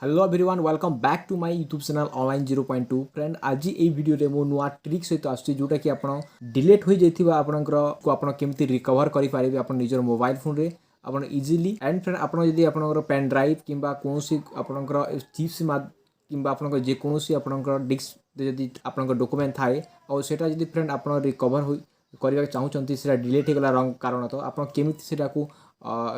Hello everyone welcome back to my YouTube channel online 0.2 friend आज ये video रे मो नुआ ट्रिक सहित आसुची जोटा कि आपण डिलीट हो जाइथिबा आपनकर को आपण केमती रिकवर करि पारिबे आपण निजर मोबाइल फोन रे आपण इजीली एंड फ्रेंड आपण जदी आपनकर पेन ड्राइव किंबा कोनोसी आपनकर चिप्स किंबा आपनकर जे कोनोसी आपनकर डिस्क जदी आपनकर डॉक्यूमेंट थाए और सेटा जदी फ्रेंड आपण रिकवर हो करबा चाहूचंती सेटा डिलीट हे गला रंग कारण तो आपण केमिति सेटा को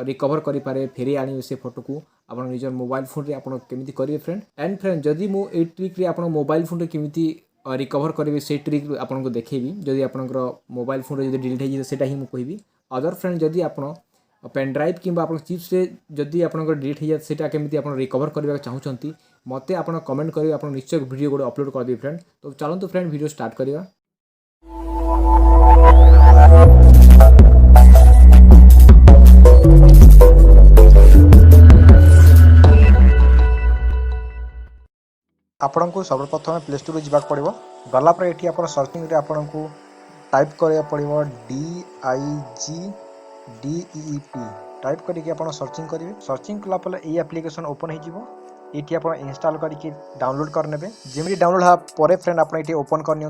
रिकवर करि पारे फेरी आनी से फोटो को आपण निजर मोबाइल फोन रे आपण केमिति करिवे फ्रेंड एंड फ्रेंड जदी मो ए ट्रिक रे आपण मोबाइल फोन रे केमिति रिकवर करिवे से ट्रिक आपण को देखेबी जदी आपनकर मोबाइल फोन रे जदी डिलीट हे जे सेटा ही मु कहबी अदर फ्रेंड जदी आपण पेन ड्राइव किंबा आपण चिप्स रे जदी आपनकर डिलीट हे जे सेटा केमिति आपण रिकवर करबा चाहूचंती मते आपण कमेंट करिवे आपण निश्चय वीडियो गोटे अपलोड कर दे फ्रेंड तो चलंतु फ्रेंड वीडियो स्टार्ट करिवा। आपन को सर्वप्रथम प्ले स्टोर जावाक पड़ो गला पर ये आप सर्चिंग रे आपन को टाइप करा पड़ो DIGDEEP टाइप करके आप सर्चिंग करेंगे। सर्चिंग कलापर ये एप्लिकेशन ओपन होती आप इंस्टॉल करके डाउनलोड करने जमी डाउनलोड होगा फ्रेंड आप ओपन करनी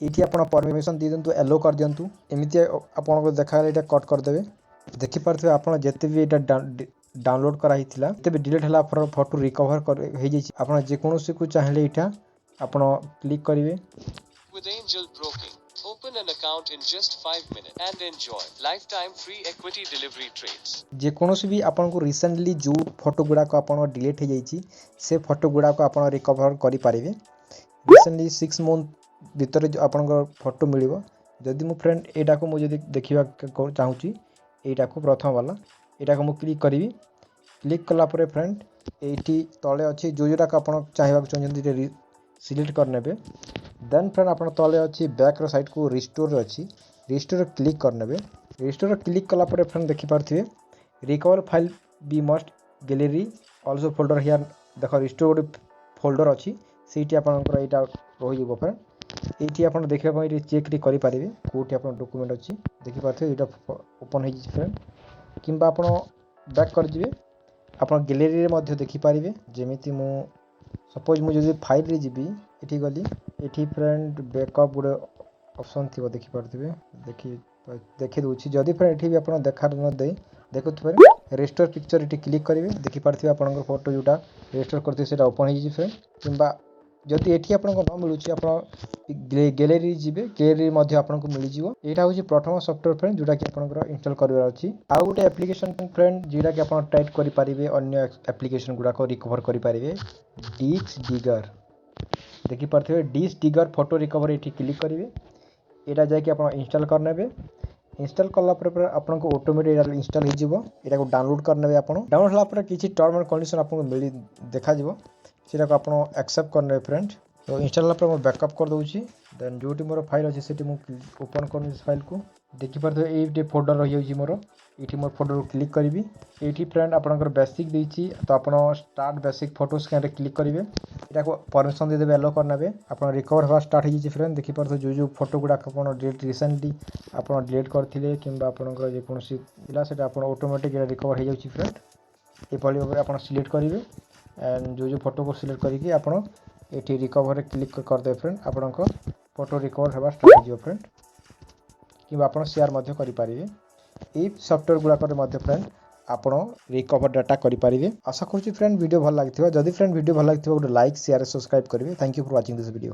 ये आप परमिशन दे दिंतु एलो कर दिंतु एमती आपको देखा ये कट करदे देखिपे आप जिते भी डाउनलोड कराई तब डिलीट है फोटो रिकवर आप जेकोसी को चाहिए यहाँ आप क्लिक करेंगे। Open an account in just 5 minutes and enjoy lifetime free equity delivery trades. जेकोसी भी आपन को रिसेंटली जो फोटो गुड़ा को आपन डिलीट हो जाइए से फोटो गुड़ा को आपन रिकवर करि पारिबे। रिसेंटली 6 मंथ भीतर जो आपन को फोटो मिलिबो जदि मो फ्रेंड एटा को मु जदि देखिबा चाहूची एटा को प्रथम वाला एटा को मु क्लिक करिवि। क्लिक कला परे फ्रेंड एठी तळे अछि जो जोटा को आपन चाहबा चाहछन्ती सिलेक्ट करनेबे देन फ्रेंड आप तले अच्छी बैक साइड को रिस्टोर अच्छी रिस्टोर क्लिक करने रिस्टोर क्लिक कला पर फ्रेंड देखिपे recover file be must gallery also folder here देख रिस्टोर गोटे फोल्डर अच्छी से आपंकर यहाँ रही फ्रेंड ये आप देखा चेक करेंगे कौटी आप डॉक्यूमेंट अच्छी देखिपे यहाँ ओपन हो फ्रेंड कि आप बैक करजे आप गैलरी में देखिपारे जमी मु सपोज मुझे फाइल रे जीबी एठी गली एठी फ्रेंड बैकअप गोटे ऑप्शन थी देखिपे देखी दूसरी जदि फ्रेंड एठी भी आप देखा न दे देखुए रेस्टोर पिक्चर ये क्लिक करेंगे देखिपे आप फोटो जोटा रेस्टोर करते ओपन हो फ्रेंड कि जदि एठी आपको न मिलूँ आप गैलरी जीवे गैलरी आपको मिलज यहाँ हूँ प्रथम सॉफ्टवेयर फ्रेंड जोटा कि आप इंस्टॉल करार अच्छी आउ गोटे एप्लिकेशन फ्रेंड जोटा कि आप टाइप करेंगे अन्य एप्लिकेशन गुड़ाक रिकवर करेंगे डिस्क डिगर देखिपे डिस्क डिगर फोटो रिकवर ये क्लिक करेंगे यहाँ जाकि आप इंस्टॉल करने इंस्टॉल कलापर आपको ऑटोमेटिक इंस्टॉल हो डाउनलोड करने आप डाउनलोड होगा किसी टर्म एंड कंडीशन आपको मिल देखा सीटा को आप एक्सेप्ट करने फ्रेंड तो इंस्टॉल पर बैकअप कर दूसरी देन जो मोर फाइल अच्छे से ओपन कर फाइल को देखिपे ये फोल्डर रही मोर ये मोर फोल्डर क्लिक करी ये फ्रेंड आपंकर बेसिक देती तो आप start basic photo scan click करेंगे यहाँ को परमिशन देदेवे एलो करने आप रिकवर होगा स्टार्ट हो फ्रेंड देखिपे जो फोटो गुड़ाक डिलीट रिसेंटली आप डिलीट करते कि आपंकर जेकोसी से ऑटोमेटिक रिकवर हो जाए फ्रेंड ये भाई आप सिलेक्ट करेंगे एंड जो फोटो को सिलेक्ट करके आप ये रिकवर क्लिक करदे फ्रेंड आपंकर फोटो रिकवर होगा स्टार्ट हो फ्रेंड कि आप शेयर करेंगे ये सॉफ्टवेयर गुड़ाक फ्रेंड आप रिकवर डाटा करेंगे। आशा करुँच फ्रेंड वीडियो भल लगी जदि फ्रेंड वीडियो भल लगी गोटे लाइक शेयर सब्सक्राइब करेंगे। Thank you for watching this video.